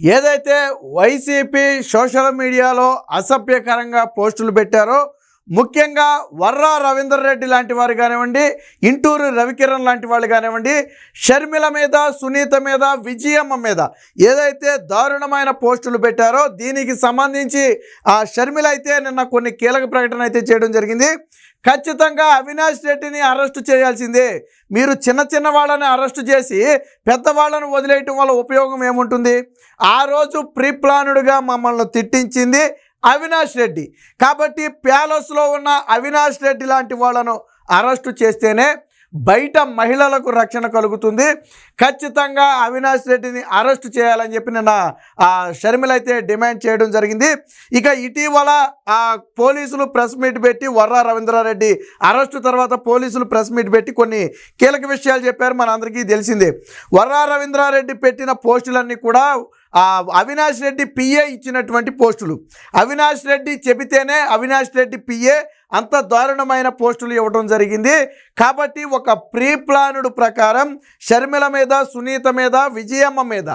ఏదైతే YCP social మీడియాలో అసభ్యకరంగా పోస్టులు పెట్టారో, ముఖ్యంగా వర్రా రవీందర్ రెడ్డి లాంటి వారు కానివ్వండి, ఇంటూరు రవికిరణ్ లాంటి వాళ్ళు కానివ్వండి, షర్మిల మీద, సునీత మీద, విజయమ్మ మీద ఏదైతే దారుణమైన పోస్టులు పెట్టారో దీనికి సంబంధించి షర్మిల అయితే నిన్న కొన్ని కీలక ప్రకటన అయితే చేయడం జరిగింది. ఖచ్చితంగా అవినాష్ రెడ్డిని అరెస్టు చేయాల్సిందే. మీరు చిన్న చిన్న వాళ్ళని అరెస్టు చేసి పెద్దవాళ్ళను వదిలేయటం వల్ల ఉపయోగం ఏముంటుంది? ఆ రోజు ప్రీ ప్లానుడ్గా మమ్మల్ని తిట్టించింది అవినాష్ రెడ్డి. కాబట్టి ప్యాలెస్లో ఉన్న అవినాష్ రెడ్డి లాంటి వాళ్ళను అరెస్టు చేస్తేనే బయట మహిళలకు రక్షణ కలుగుతుంది. ఖచ్చితంగా అవినాష్ రెడ్డిని అరెస్టు చేయాలని చెప్పి నిన్న షర్మిల అయితే డిమాండ్ చేయడం జరిగింది. ఇక ఇటీవల పోలీసులు ప్రెస్ మీట్ పెట్టి వర్రా రవీంద్రారెడ్డి అరెస్టు తర్వాత పోలీసులు ప్రెస్ మీట్ పెట్టి కొన్ని కీలక విషయాలు చెప్పారు. మనందరికీ తెలిసిందే. వర్రా రవీంద్రారెడ్డి పెట్టిన పోస్టులన్నీ కూడా అవినాష్ రెడ్డి పిఏ ఇచ్చినటువంటి పోస్టులు. అవినాష్ రెడ్డి చెబితేనే అవినాష్ రెడ్డి పిఏ అంత దారుణమైన పోస్టులు ఇవ్వడం జరిగింది. కాబట్టి ఒక ప్రీ ప్లానుడ్ ప్రకారం షర్మిల మీద, సునీత మీద, విజయమ్మ మీద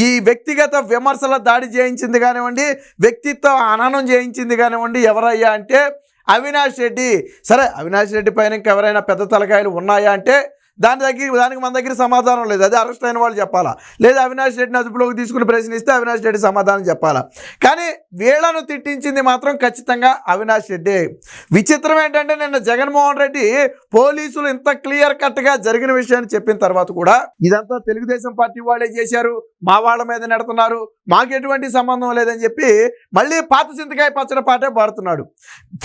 ఈ వ్యక్తిగత విమర్శల దాడి చేయించింది కానివ్వండి, వ్యక్తిత్వ హననం చేయించింది కానివ్వండి ఎవరయ్యా అంటే అవినాష్ రెడ్డి. సరే, అవినాష్ రెడ్డి పైన ఇంకెవరైనా పెద్ద తలకాయలు ఉన్నాయా అంటే దానికి మన దగ్గర సమాధానం లేదు. అది అరెస్ట్ అయిన వాళ్ళు చెప్పాలా, లేదా అవినాష్ రెడ్డిని అదుపులోకి తీసుకుని ప్రశ్నిస్తే అవినాష్ రెడ్డి సమాధానం చెప్పాలా. కానీ వీళ్ళను తిట్టించింది మాత్రం ఖచ్చితంగా అవినాష్ రెడ్డి. విచిత్రం ఏంటంటే నిన్న జగన్మోహన్ రెడ్డి పోలీసులు ఇంత క్లియర్ కట్గా జరిగిన విషయాన్ని చెప్పిన తర్వాత కూడా ఇదంతా తెలుగుదేశం పార్టీ వాళ్ళే చేశారు, మా వాళ్ళ మీద నెడుతున్నారు, మాకు ఎటువంటి సంబంధం లేదని చెప్పి మళ్ళీ పాత చింతకాయ పచ్చడి పాటే పాడుతున్నాడు.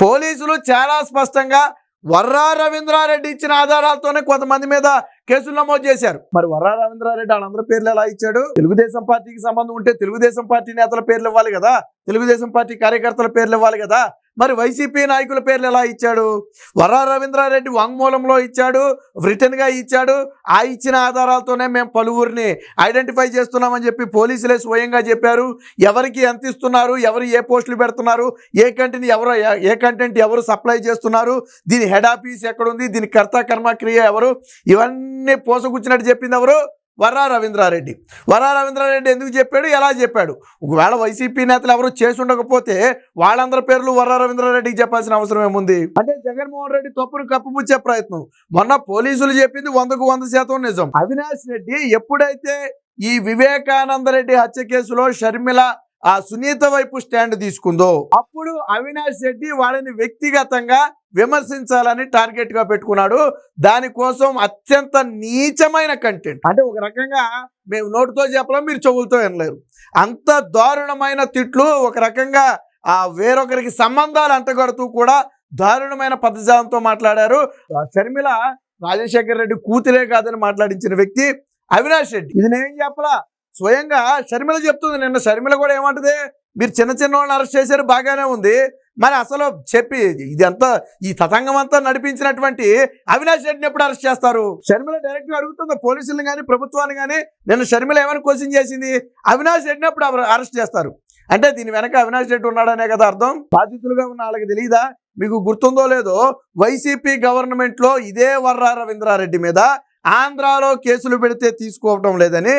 పోలీసులు చాలా స్పష్టంగా వర్రా రవీంద్రారెడ్డి ఇచ్చిన ఆధారాలతోనే కొంతమంది మీద కేసులు నమోదు చేశారు. మరి వర్రా రవీంద్రారెడ్డి వాళ్ళందరి పేర్లు ఎలా ఇచ్చాడు? తెలుగుదేశం పార్టీకి సంబంధం ఉంటే తెలుగుదేశం పార్టీ నేతల పేర్లు ఇవ్వాలి కదా, తెలుగుదేశం పార్టీ కార్యకర్తల పేర్లు ఇవ్వాలి కదా. మరి వైసీపీ నాయకుల పేర్లు ఎలా ఇచ్చాడు? వర్రా రవీంద్రారెడ్డి వాంగ్మూలంలో ఇచ్చాడు, రిటర్న్గా ఇచ్చాడు. ఆ ఇచ్చిన ఆధారాలతోనే మేము పలువురిని ఐడెంటిఫై చేస్తున్నామని చెప్పి పోలీసులే స్వయంగా చెప్పారు. ఎవరికి ఎంత ఇస్తున్నారు, ఎవరు ఏ పోస్టులు పెడుతున్నారు, ఏ కంటెంట్ ఎవరు సప్లై చేస్తున్నారు, దీని హెడ్ ఆఫీస్ ఎక్కడుంది, దీని కర్త కర్మ క్రియ ఎవరు, ఇవన్నీ పోసగుచ్చినట్టు చెప్పింది ఎవరు? వర్రా రవీంద్రారెడ్డి. వర్రా రవీంద్రారెడ్డి ఎందుకు చెప్పాడు, ఎలా చెప్పాడు? ఒకవేళ వైసీపీ నేతలు ఎవరు చేసి ఉండకపోతే వాళ్ళందరి పేర్లు వర్రా రవీంద్రారెడ్డికి చెప్పాల్సిన అవసరం ఏముంది? అంటే జగన్మోహన్ రెడ్డి తప్పును కప్పుపుచ్చే ప్రయత్నం. మొన్న పోలీసులు చెప్పింది 100% నిజం. అవినాష్ రెడ్డి ఎప్పుడైతే ఈ వివేకానంద రెడ్డి హత్య కేసులో షర్మిల సునీత వైపు స్టాండ్ తీసుకుందో అప్పుడు అవినాష్ రెడ్డి వాళ్ళని వ్యక్తిగతంగా విమర్శించాలని టార్గెట్ గా పెట్టుకున్నాడు. దానికోసం అత్యంత నీచమైన కంటెంట్, అంటే ఒక రకంగా మేము నోటితో చెప్పలేం, మీరు చెవులతో వినలేరు, అంత దారుణమైన తిట్లు, ఒక రకంగా వేరొకరికి సంబంధాలు అంటగడుతూ కూడా దారుణమైన పదజాలంతో మాట్లాడారు. షర్మిల రాజశేఖర్ రెడ్డి కూతురే కాదని మాట్లాడించిన వ్యక్తి అవినాష్ రెడ్డి. ఇది నేనేం చెప్పలా, స్వయంగా షర్మిల చెప్తుంది. నిన్న షర్మిల కూడా ఏమంటది, మీరు చిన్న చిన్న వాళ్ళని అరెస్ట్ చేశారు, బాగానే ఉంది, మరి అసలు చెప్పి ఇదంతా ఈ తతంగం అంతా నడిపించినటువంటి అవినాష్ రెడ్డిని ఎప్పుడు అరెస్ట్ చేస్తారు? షర్మిల డైరెక్ట్ గా అడుగుతుంది పోలీసులను కానీ ప్రభుత్వాన్ని కానీ. నిన్న షర్మిల ఏమైనా క్వశ్చన్ చేసింది, అవినాష్ రెడ్డిని ఎప్పుడు అరెస్ట్ చేస్తారు అంటే దీని వెనక అవినాష్ రెడ్డి ఉన్నాడనే కదా అర్థం. బాధితులుగా ఉన్న వాళ్ళకి తెలియదా? మీకు గుర్తుందో లేదో, వైసీపీ గవర్నమెంట్ లో ఇదే వర్రా రవీంద్రారెడ్డి మీద ఆంధ్రాలో కేసులు పెడితే తీసుకోవటం లేదని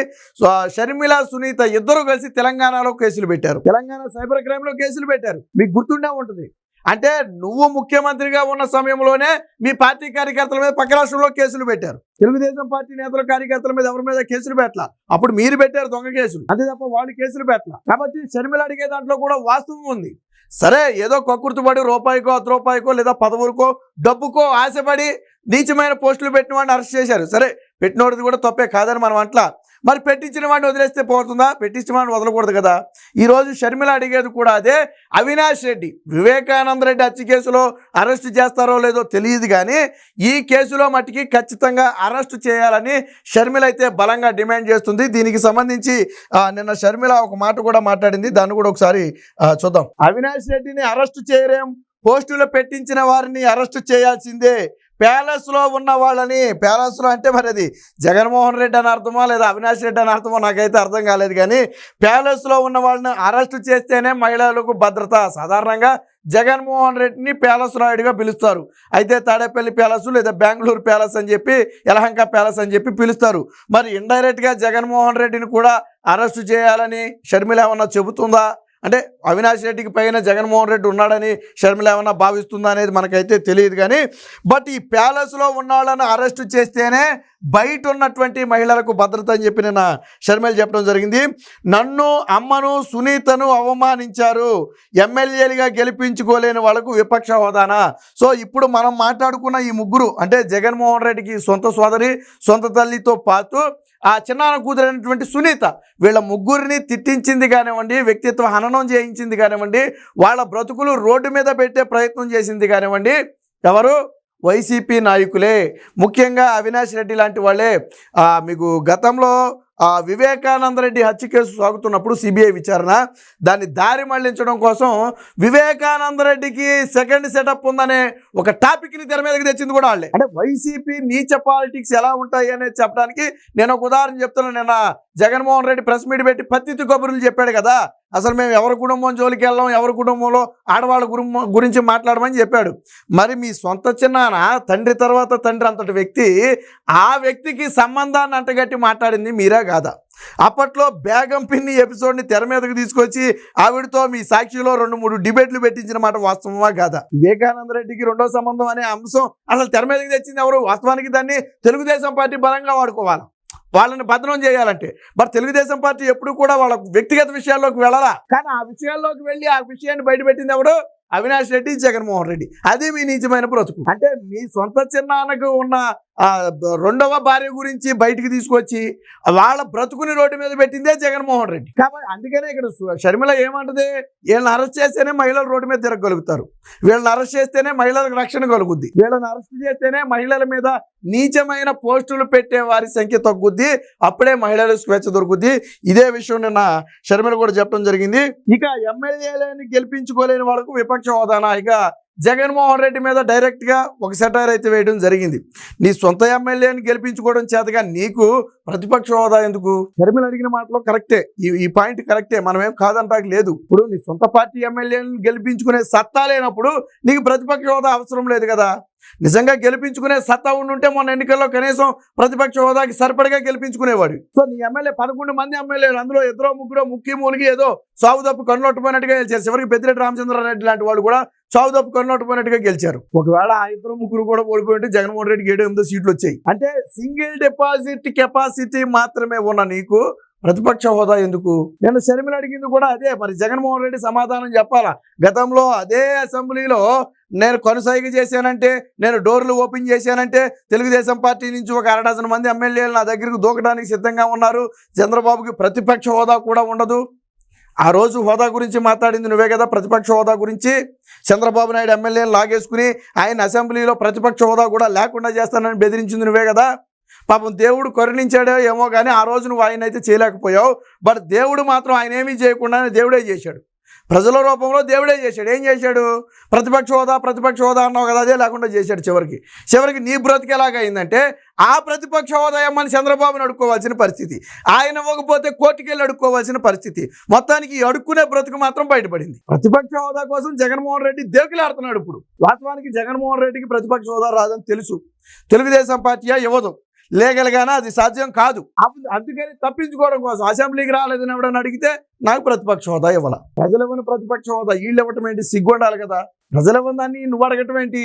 షర్మిల, సునీత ఇద్దరు కలిసి తెలంగాణలో కేసులు పెట్టారు. తెలంగాణ సైబర్ క్రైమ్ లో కేసులు పెట్టారు. మీకు గుర్తుండే ఉంటుంది. అంటే నువ్వు ముఖ్యమంత్రిగా ఉన్న సమయంలోనే మీ పార్టీ కార్యకర్తల మీద పక్క రాష్ట్రంలో కేసులు పెట్టారు. తెలుగుదేశం పార్టీ నేతల కార్యకర్తల మీద ఎవరి మీద కేసులు పెట్టాల, అప్పుడు మీరు పెట్టారు దొంగ కేసులు, అంతే తప్ప వాళ్ళు కేసులు పెట్టాల. కాబట్టి షర్మిల అడిగే దాంట్లో కూడా వాస్తవం ఉంది. సరే, ఏదో కక్కుర్తిపడి రూపాయికో, 10 రూపాయకో, లేదా పదవులకో, డబ్బుకో ఆశపడి నీచమైన పోస్టులు పెట్టిన వాడిని అరెస్ట్ చేశారు. సరే, పెట్టినోడిది కూడా తప్పే కాదని మనం అట్లా. మరి పెట్టించిన వాడిని వదిలేస్తే పోతుందా? పెట్టించిన వాడిని వదలకూడదు కదా. ఈరోజు షర్మిల అడిగేది కూడా అదే. అవినాష్ రెడ్డి వివేకానంద రెడ్డి హత్య కేసులో అరెస్ట్ చేస్తారో లేదో తెలియదు, కానీ ఈ కేసులో మట్టికి ఖచ్చితంగా అరెస్ట్ చేయాలని షర్మిల అయితే బలంగా డిమాండ్ చేస్తుంది. దీనికి సంబంధించి నిన్న షర్మిల ఒక మాట కూడా మాట్లాడింది, దాన్ని కూడా ఒకసారి చూద్దాం. అవినాష్ రెడ్డిని అరెస్ట్ చేయలేం, పోస్టులు పెట్టించిన వారిని అరెస్ట్ చేయాల్సిందే. ప్యాలెస్లో ఉన్న వాళ్ళని, ప్యాలెస్లో అంటే మరి అది జగన్మోహన్ రెడ్డి అని అర్థమో లేదా అవినాష్ రెడ్డి అని అర్థమో నాకైతే అర్థం కాలేదు, కానీ ప్యాలెస్లో ఉన్న వాళ్ళని అరెస్టు చేస్తేనే మహిళలకు భద్రత. సాధారణంగా జగన్మోహన్ రెడ్డిని ప్యాలెస్ రాయుడిగా పిలుస్తారు. అయితే తాడేపల్లి ప్యాలెస్ లేదా బెంగళూరు ప్యాలెస్ అని చెప్పి యలహంక ప్యాలెస్ అని చెప్పి పిలుస్తారు. మరి ఇండైరెక్ట్గా జగన్మోహన్ రెడ్డిని కూడా అరెస్టు చేయాలని షర్మిల ఏమన్నా చెబుతుందా? అంటే అవినాష్ రెడ్డికి పైన జగన్మోహన్ రెడ్డి ఉన్నాడని షర్మిల ఏమన్నా భావిస్తుందా అనేది మనకైతే తెలియదు. కానీ బట్ ఈ ప్యాలెస్లో ఉన్న వాళ్ళని అరెస్టు చేస్తేనే బయట ఉన్నటువంటి మహిళలకు భద్రత అని చెప్పి నిన్న షర్మిల చెప్పడం జరిగింది. నన్ను, అమ్మను, సునీతను అవమానించారు, ఎమ్మెల్యేలుగా గెలిపించుకోలేని వాళ్ళకు విపక్ష హోదానా? సో ఇప్పుడు మనం మాట్లాడుకున్న ఈ ముగ్గురు అంటే జగన్మోహన్ రెడ్డికి సొంత సోదరి, సొంత తల్లితో పాటు ఆ చిన్నాన్న కూతురైనటువంటి సునీత, వీళ్ళ ముగ్గురిని తిట్టించింది కానివ్వండి, వ్యక్తిత్వ హననం చేయించింది కానివ్వండి, వాళ్ళ బ్రతుకులు రోడ్డు మీద పెట్టే ప్రయత్నం చేసింది కానివ్వండి, ఎవరు? వైసీపీ నాయకులే. ముఖ్యంగా అవినాష్ రెడ్డి లాంటి వాళ్ళే. మీకు గతంలో వివేకానంద రెడ్డి హత్య కేసు సాగుతున్నప్పుడు సిబిఐ విచారణ, దాన్ని దారి మళ్లించడం కోసం వివేకానంద రెడ్డికి సెకండ్ సెటప్ ఉందనే ఒక టాపిక్ని తెర మీదకి తెచ్చింది కూడా వాళ్ళే. అంటే వైసీపీ నీచ పాలిటిక్స్ ఎలా ఉంటాయి అనేది చెప్పడానికి నేను ఒక ఉదాహరణ చెప్తున్నాను. నిన్న జగన్మోహన్ రెడ్డి ప్రెస్ మీట్ పెట్టి పత్తితి కబుర్లు చెప్పాడు కదా, అసలు మేము ఎవరి కుటుంబం జోలికి వెళ్ళాం, ఎవరి కుటుంబంలో ఆడవాళ్ళ గురించి మాట్లాడమని చెప్పాడు. మరి మీ సొంత చిన్నాన్న తండ్రి తర్వాత తండ్రి అంతటి వ్యక్తి, ఆ వ్యక్తికి సంబంధాన్ని అంటగట్టి మాట్లాడింది మీరే కాదా? అప్పట్లో బేగం పిన్ని ఎపిసోడ్ని తెర మీదకి తీసుకొచ్చి ఆవిడతో మీ సాక్షిలో 2-3 డిబేట్లు పెట్టించిన మాట వాస్తవమా కాదా? వివేకానంద రెడ్డికి రెండో సంబంధం అనే అంశం అసలు తెర మీదకి తెచ్చింది ఎవరు? వాస్తవానికి దాన్ని తెలుగుదేశం పార్టీ బలంగా వాడుకోవాలి, వాళ్ళని భద్రం చేయాలంటే. బట్ తెలుగుదేశం పార్టీ ఎప్పుడు కూడా వాళ్ళ వ్యక్తిగత విషయాల్లోకి వెళ్ళాలా, కానీ ఆ విషయాల్లోకి వెళ్ళి ఆ విషయాన్ని బయటపెట్టింది ఎవడు? అవినాష్ రెడ్డి, జగన్మోహన్ రెడ్డి. అదే మీ నీచమైన బ్రతుకు. అంటే మీ సొంత చిన్నాన్నకు ఉన్న రెండవ భార్య గురించి బయటికి తీసుకొచ్చి వాళ్ళ బ్రతుకుని రోడ్డు మీద పెట్టిందే జగన్మోహన్ రెడ్డి. కాబట్టి అందుకనే ఇక్కడ షర్మిల ఏమంటది, వీళ్ళని అరెస్ట్ చేస్తేనే మహిళలు రోడ్డు మీద తిరగలుగుతారు, వీళ్ళని అరెస్ట్ చేస్తేనే మహిళలకు రక్షణ కలుగుద్ది, వీళ్ళని అరెస్ట్ చేస్తేనే మహిళల మీద నీచమైన పోస్టులు పెట్టే వారి సంఖ్య తగ్గుద్ది, అప్పుడే మహిళలకు స్వేచ్ఛ దొరుకుద్ది. ఇదే విషయం నిన్న షర్మిల కూడా చెప్పడం జరిగింది. ఇక ఎమ్మెల్యేలని గెలిపించుకోలేని వాళ్ళకు విపక్ష హోదానా? ఇక జగన్మోహన్ రెడ్డి మీద డైరెక్ట్గా ఒక సెటైర్ అయితే వేయడం జరిగింది. నీ సొంత ఎమ్మెల్యేని గెలిపించుకోవడం చేతగా నీకు ప్రతిపక్ష హోదా ఎందుకు? షర్మిల అడిగిన మాటలో కరెక్టే, ఈ పాయింట్ కరెక్టే, మనమేం కాదంటానికి లేదు. ఇప్పుడు నీ సొంత పార్టీ ఎమ్మెల్యేని గెలిపించుకునే సత్తా లేనప్పుడు నీకు ప్రతిపక్ష హోదా అవసరం లేదు కదా. నిజంగా గెలిపించుకునే సత్తా ఉండుంటే మొన్న ఎన్నికల్లో కనీసం ప్రతిపక్ష హోదాకి సరిపడగా గెలిపించుకునేవాడు. సో నీ ఎమ్మెల్యే 11 మంది ఎమ్మెల్యేలు, అందులో 2-3 ముఖ్య మూలికి ఏదో సాగు తప్పు కన్నులొట్టుపోయినట్టుగా గెలిచారు. చివరికి పెద్దిరెడ్డి రామచంద్రారెడ్డి లాంటి వాళ్ళు కూడా సాగు తప్పు కన్నులొట్టుపోయినట్టుగా గెలిచారు. ఒకవేళ ఆ 2-3 కూడా ఓడిపోయింటే జగన్మోహన్ రెడ్డికి 7-8 సీట్లు వచ్చాయి. అంటే సింగిల్ డిపాజిట్ కెపాసిటీ మాత్రమే ఉన్న నీకు ప్రతిపక్ష హోదా ఎందుకు? నేను షర్మిల అడిగింది కూడా అదే. మరి జగన్మోహన్ రెడ్డి సమాధానం చెప్పాలా. గతంలో అదే అసెంబ్లీలో నేను కొనసాగి చేశానంటే, నేను డోర్లు ఓపెన్ చేశానంటే తెలుగుదేశం పార్టీ నుంచి ఒక 1/2 మంది ఎమ్మెల్యేలు నా దగ్గరకు దూకడానికి సిద్ధంగా ఉన్నారు. చంద్రబాబుకి ప్రతిపక్ష హోదా కూడా ఉండదు. ఆ రోజు హోదా గురించి మాట్లాడింది నువ్వే కదా, ప్రతిపక్ష హోదా గురించి. చంద్రబాబు నాయుడు ఎమ్మెల్యేలు లాగేసుకుని ఆయన అసెంబ్లీలో ప్రతిపక్ష హోదా కూడా లేకుండా చేస్తానని బెదిరించింది నువ్వే కదా. పాపం దేవుడు కరుణించాడో ఏమో కానీ ఆ రోజు నువ్వు ఆయన అయితే చేయలేకపోయావు. బట్ దేవుడు మాత్రం ఆయన ఏమీ చేయకుండానే దేవుడే చేశాడు, ప్రజల రూపంలో దేవుడే చేశాడు. ఏం చేశాడు? ప్రతిపక్ష హోదా అన్నావు కదా, అదే లేకుండా చేశాడు. చివరికి నీ బ్రతికి ఎలాగైందంటే ఆ ప్రతిపక్ష హోదా ఏమని చంద్రబాబుని అడుక్కోవాల్సిన పరిస్థితి, ఆయన ఇవ్వకపోతే కోర్టుకి వెళ్ళి అడుక్కోవాల్సిన పరిస్థితి. మొత్తానికి ఈ అడుక్కునే బ్రతుకు మాత్రం బయటపడింది. ప్రతిపక్ష హోదా కోసం జగన్మోహన్ రెడ్డి దేవుకిలాడుతున్నాడు. ఇప్పుడు వాస్తవానికి జగన్మోహన్ రెడ్డికి ప్రతిపక్ష హోదా రాదని తెలుసు, తెలుగుదేశం పార్టీయా ఇవ్వదు, లీగల్గానే అది సాధ్యం కాదు. అందుకని తప్పించుకోవడం కోసం అసెంబ్లీకి రాలేదని ఎవడని అడిగితే నాకు ప్రతిపక్ష హోదా ఇవ్వాల. ప్రజలు ఇవ్వని ప్రతిపక్ష హోదా వీళ్ళు ఇవ్వటం ఏంటి? సిగ్గుండాలి కదా. ప్రజలు ఇవ్వదాన్ని నువ్వు అడగటం ఏంటి?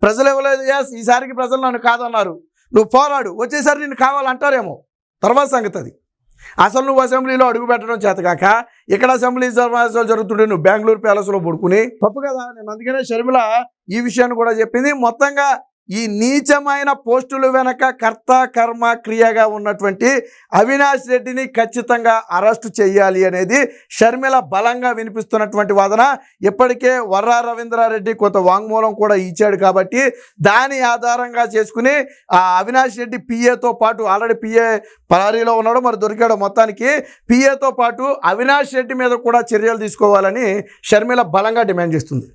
ప్రజలు ఇవ్వలేదు, ఈసారికి ప్రజలు నన్ను కాదన్నారు, నువ్వు పోరాడు, వచ్చేసరి నిన్ను కావాలంటారేమో, తర్వాత సంగతి అది. అసలు నువ్వు అసెంబ్లీలో అడుగు పెట్టడం చేతకాక ఇక్కడ అసెంబ్లీ సమావేశాలు జరుగుతుంటే నువ్వు బెంగళూరు ప్యాలెస్లో పడుకుని తప్పు కదా. నేను అందుకనే షర్మిల ఈ విషయాన్ని కూడా చెప్పింది. మొత్తంగా ఈ నీచమైన పోస్టుల వెనక కర్త కర్మ క్రియగా ఉన్నటువంటి అవినాష్ రెడ్డిని ఖచ్చితంగా అరెస్టు చేయాలి అనేది షర్మిల బలంగా వినిపిస్తున్నటువంటి వాదన. ఇప్పటికే వర్రా రవీంద్రారెడ్డి కొంత వాంగ్మూలం కూడా ఇచ్చాడు కాబట్టి దాని ఆధారంగా చేసుకుని ఆ అవినాష్ రెడ్డి పిఏతో పాటు, ఆల్రెడీ పిఏ పరారీలో ఉన్నాడు, మరి దొరికాడు, మొత్తానికి పిఏతో పాటు అవినాష్ రెడ్డి మీద కూడా చర్యలు తీసుకోవాలని షర్మిల బలంగా డిమాండ్ చేస్తుంది.